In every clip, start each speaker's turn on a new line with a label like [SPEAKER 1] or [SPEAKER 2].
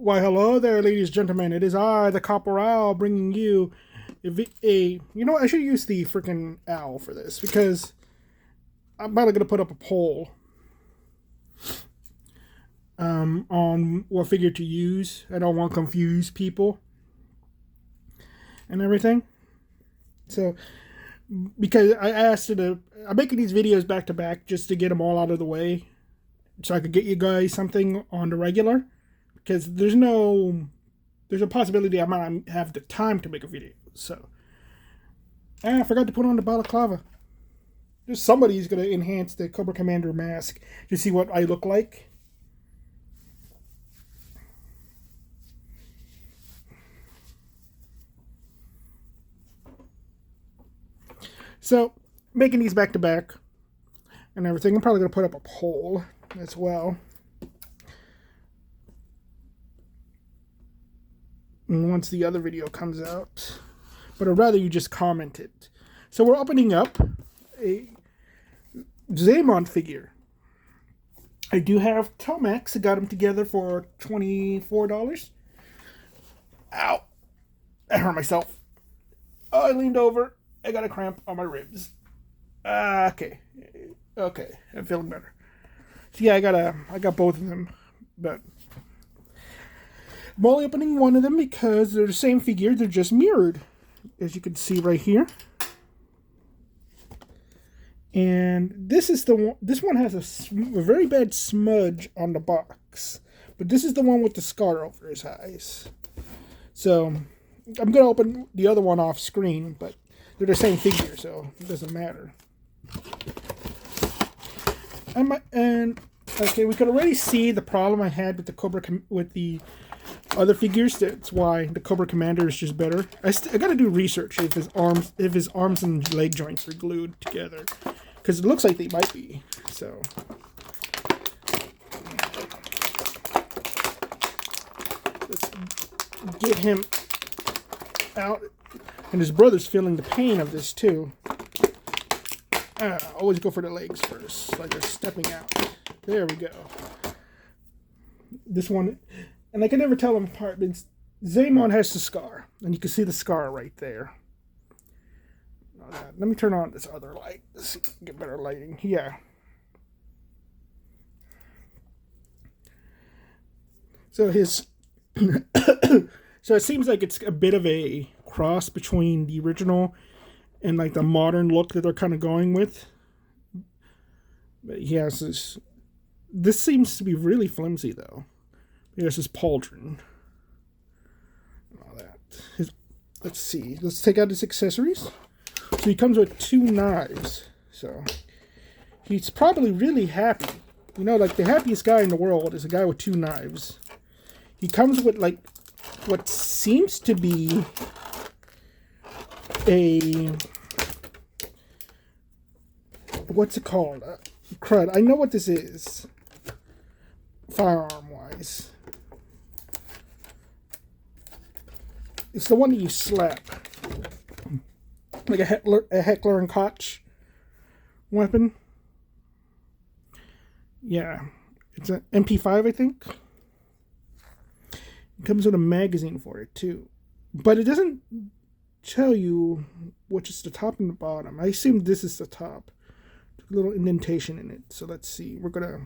[SPEAKER 1] Why, hello there, ladies and gentlemen. It is I, the Corporal, bringing you You know what? I should use the freaking owl for this because I'm probably going to put up a poll on what figure to use. I don't want to confuse people and everything. So, because I asked I'm making these videos back to back just to get them all out of the way so I could get you guys something on the regular. Because there's a possibility I might not have the time to make a video. So, I forgot to put on the balaclava. Just somebody's going to enhance the Cobra Commander mask to see what I look like. So, making these back to back and everything, I'm probably going to put up a poll as well. And once the other video comes out. But I'd rather you just comment it. So we're opening up a Xamont figure. I do have Tomax. I got them together for $24. Ow. I hurt myself. Oh, I leaned over. I got a cramp on my ribs. Okay. Okay. I'm feeling better. So yeah, I got both of them. But I'm only opening one of them because they're the same figure. They're just mirrored, as you can see right here. And this is the one. This one has a very bad smudge on the box, but this is the one with the scar over his eyes. So I'm gonna open the other one off screen, but they're the same figure, so it doesn't matter. And okay, we could already see the problem I had with the other figures. That's why the Cobra Commander is just better. I gotta do research if his arms and leg joints are glued together, because it looks like they might be. So let's get him out, and his brother's feeling the pain of this too. Always go for the legs first, like they're stepping out. There we go. This one. And I can never tell them apart, but Xamont has the scar. And you can see the scar right there. Let me turn on this other light. Let's see, get better lighting. Yeah. So so it seems like it's a bit of a cross between the original and like the modern look that they're kind of going with. But he has this. This seems to be really flimsy though. Here's his pauldron. All that. Let's see. Let's take out his accessories. So he comes with 2 knives. So he's probably really happy. You know, like the happiest guy in the world is a guy with 2 knives. He comes with like what seems to be a... What's it called? Crud. I know what this is. Firearm-wise. It's the one that you slap. Like a Heckler and Koch weapon. Yeah. It's an MP5, I think. It comes with a magazine for it, too. But it doesn't tell you which is the top and the bottom. I assume this is the top. A little indentation in it. So let's see. We're going to...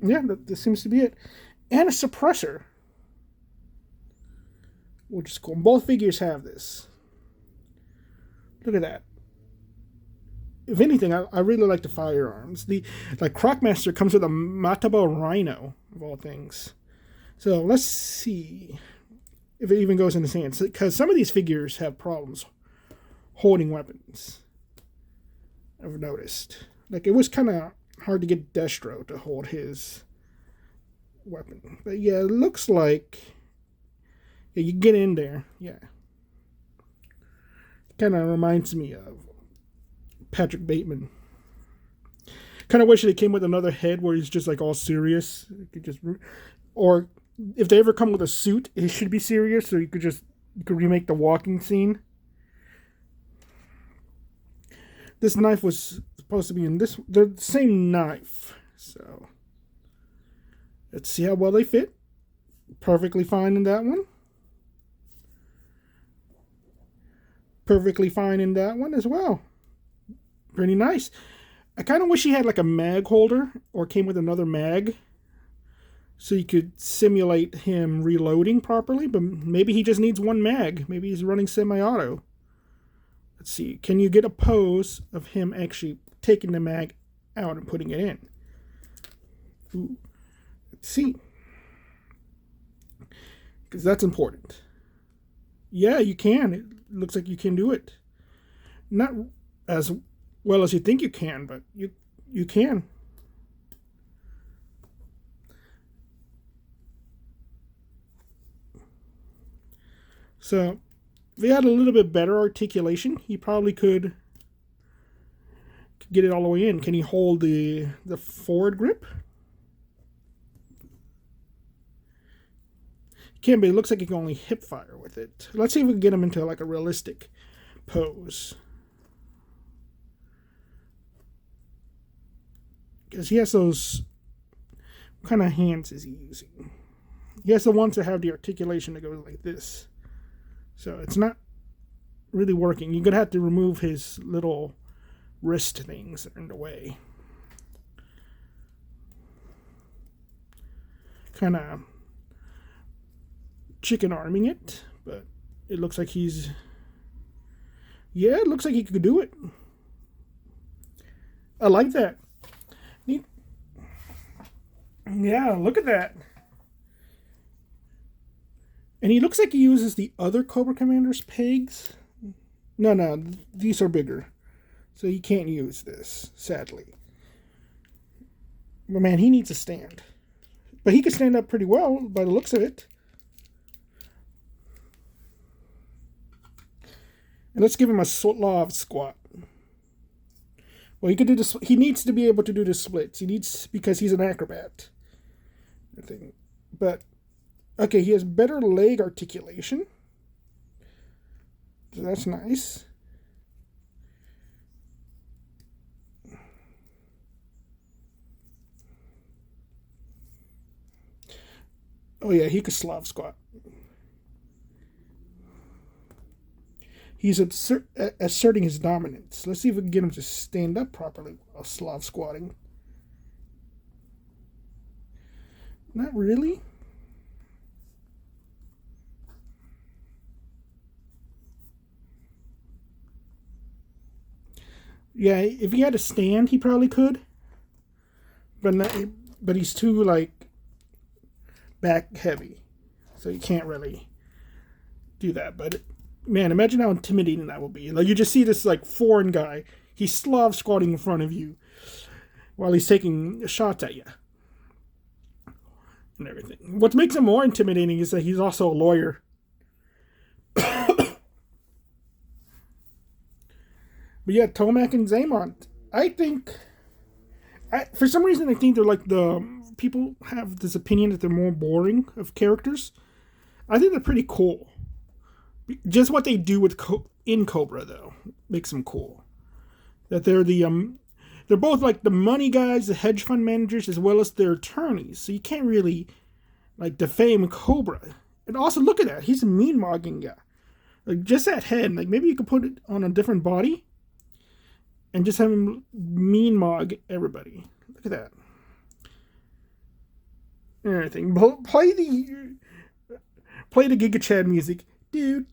[SPEAKER 1] Yeah, that seems to be it. And a suppressor. Which is cool. Both figures have this. Look at that. If anything, I really like the firearms. Like Crocmaster comes with a Mataba Rhino, of all things. So let's see if it even goes in his hands. Because some of these figures have problems holding weapons. I've noticed. Like it was kind of hard to get Destro to hold his weapon. But yeah, it looks like... Yeah, you get in there. Yeah. Kind of reminds me of Patrick Bateman. Kind of wish it came with another head where he's just like all serious. Or if they ever come with a suit, it should be serious. So you could remake the walking scene. This knife was supposed to be in this. They're the same knife. So Let's see how well they fit. Perfectly fine in that one. Perfectly fine in that one as well. Pretty nice. I kind of wish he had like a mag holder or came with another mag so you could simulate him reloading properly, but maybe he just needs one mag. Maybe he's running semi-auto. Let's see. Can you get a pose of him actually taking the mag out and putting it in? Ooh. Let's see. Because that's important. Yeah, you can. It looks like you can do it. Not as well as you think you can, but you can. So, if he had a little bit better articulation, he probably could get it all the way in. Can he hold the forward grip? He can, but it looks like he can only hip fire with it. Let's see if we can get him into like a realistic pose. Because he has those... What kind of hands is he using? He has the ones that have the articulation that goes like this. So it's not really working. You're going to have to remove his little wrist things that are in the way. Kind of chicken arming it, but it looks like he's... Yeah, it looks like he could do it. I like that. Neat. Yeah, look at that. And he looks like he uses the other Cobra Commander's pegs. No, these are bigger. So he can't use this, sadly. But man, he needs a stand. But he can stand up pretty well by the looks of it. And let's give him a Slav squat. Well, he could do this. He needs to be able to do the splits. He needs, because he's an acrobat. I think. But okay, he has better leg articulation. So that's nice. Oh yeah, he could Slav squat. He's asserting his dominance. Let's see if we can get him to stand up properly while Slav squatting. Not really. Yeah, if he had a stand, he probably could. But he's too, like, back heavy. So you can't really do that. But man, imagine how intimidating that would be. Like, you just see this like foreign guy. He's Slav squatting in front of you while he's taking shots at you and everything. What makes him more intimidating is that he's also a lawyer. But yeah, Tomac and Xamont. I think, for some reason, I think they're like people have this opinion that they're more boring of characters. I think they're pretty cool. Just what they do with in Cobra though makes them cool. That they're they're both like the money guys, the hedge fund managers, as well as their attorneys. So you can't really like defame Cobra. And also look at that, he's a mean mogging guy. Like just that head, like maybe you could put it on a different body and just have him mean mog everybody. Look at that. And everything. Play the Giga Chad music. Do.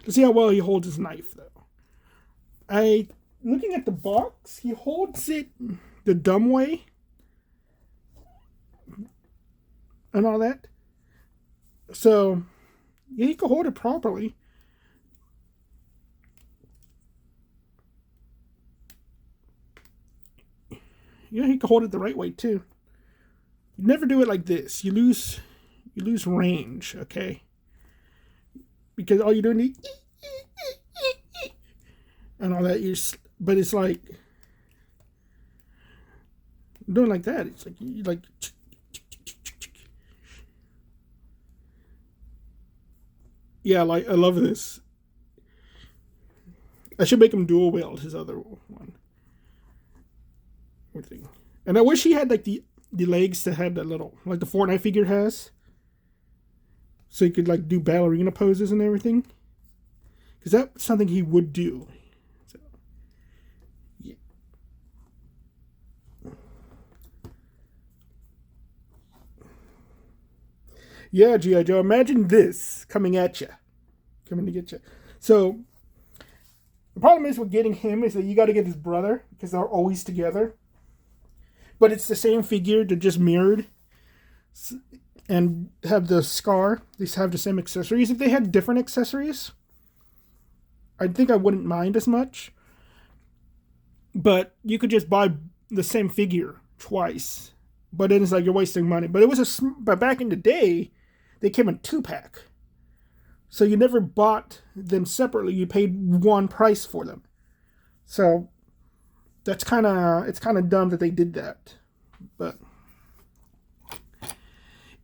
[SPEAKER 1] Let's see how well he holds his knife, though. Looking at the box, he holds it the dumb way and all that. So, yeah, he can hold it properly. Yeah, he can hold it the right way, too. You never do it like this. You lose range, okay? Because all you're doing is and all that. But it's like doing like that. It's like you like. Yeah, like I love this. I should make him dual wield his other one. everything. And I wish he had like the legs that had that little, like the Fortnite figure has. So he could like do ballerina poses and everything. Because that's something he would do. So, yeah. Yeah, G.I. Joe, imagine this coming at you. Coming to get you. So, the problem is with getting him is that you got to get his brother because they're always together. But it's the same figure, they're just mirrored. And have the scar. They have the same accessories. If they had different accessories, I think I wouldn't mind as much. But you could just buy the same figure twice. But then it's like you're wasting money. But but back in the day, they came in 2-pack. So you never bought them separately. You paid one price for them. So it's kind of dumb that they did that. But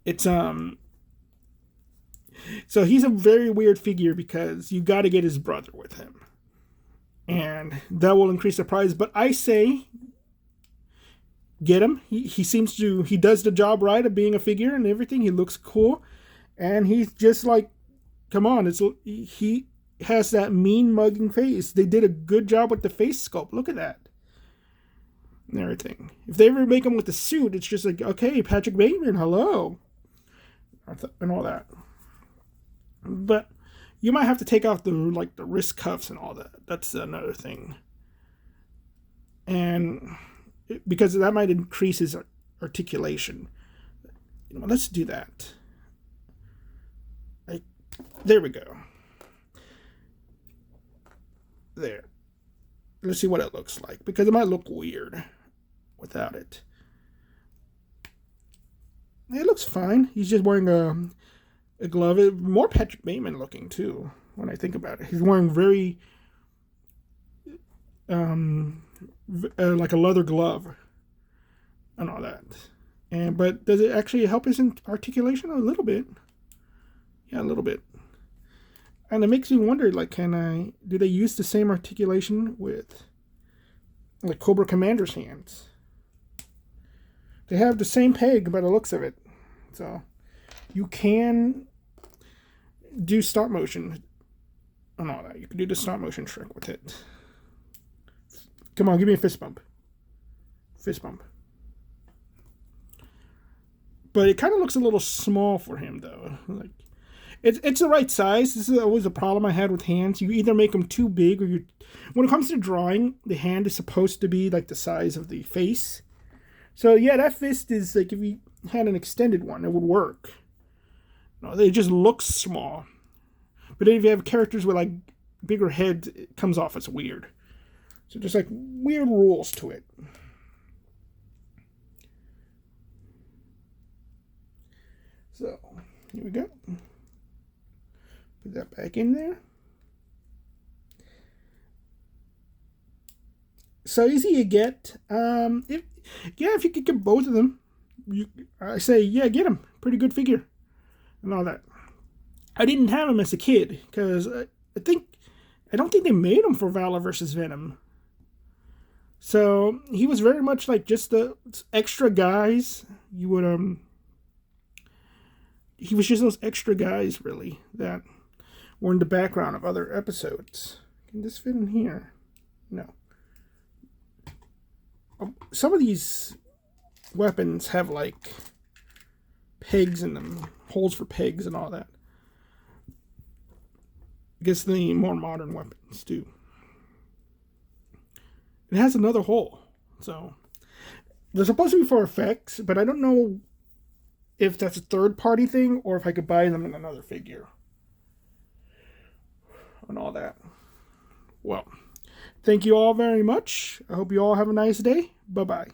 [SPEAKER 1] it's so he's a very weird figure because you got to get his brother with him. And that will increase the price, but I say get him. He does the job right of being a figure and everything. He looks cool. And he's just like, come on, he has that mean mugging face. They did a good job with the face sculpt. Look at that. And everything. If they ever make him with the suit, it's just like, okay, Patrick Bateman, hello. And all that. But you might have to take off the wrist cuffs and all that. That's another thing. And because that might increase his articulation. Let's do that. There we go. There. Let's see what it looks like. Because it might look weird without it. It looks fine. He's just wearing a glove. More Patrick Bateman looking, too, when I think about it. He's wearing very, like a leather glove and all that. But does it actually help his articulation? A little bit. Yeah, a little bit. And it makes me wonder, like, do they use the same articulation with, like, Cobra Commander's hands? They have the same peg by the looks of it. So, you can do stop motion and all that. You can do the stop motion trick with it. Come on, give me a fist bump. Fist bump. But it kind of looks a little small for him, though. Like, it's the right size. This is always a problem I had with hands. You either make them too big, or when it comes to drawing, the hand is supposed to be like the size of the face. So yeah, that fist is like, if you had an extended one, it would work. No, it just looks small. But then if you have characters with like bigger heads, it comes off as weird. So there's like weird rules to it. So here we go. Put that back in there. So easy to get. If you could get both of them, I say, yeah, get them. Pretty good figure. And all that. I didn't have him as a kid, because I don't think they made him for Valor versus Venom. So he was very much like just the extra guys. He was just those extra guys, really, that were in the background of other episodes. Can this fit in here? No. Some of these weapons have like pegs in them, holes for pegs and all that. I guess the more modern weapons do. It has another hole, so they're supposed to be for effects, but I don't know if that's a third-party thing or if I could buy them in another figure and all that. Well, thank you all very much. I hope you all have a nice day. Bye-bye.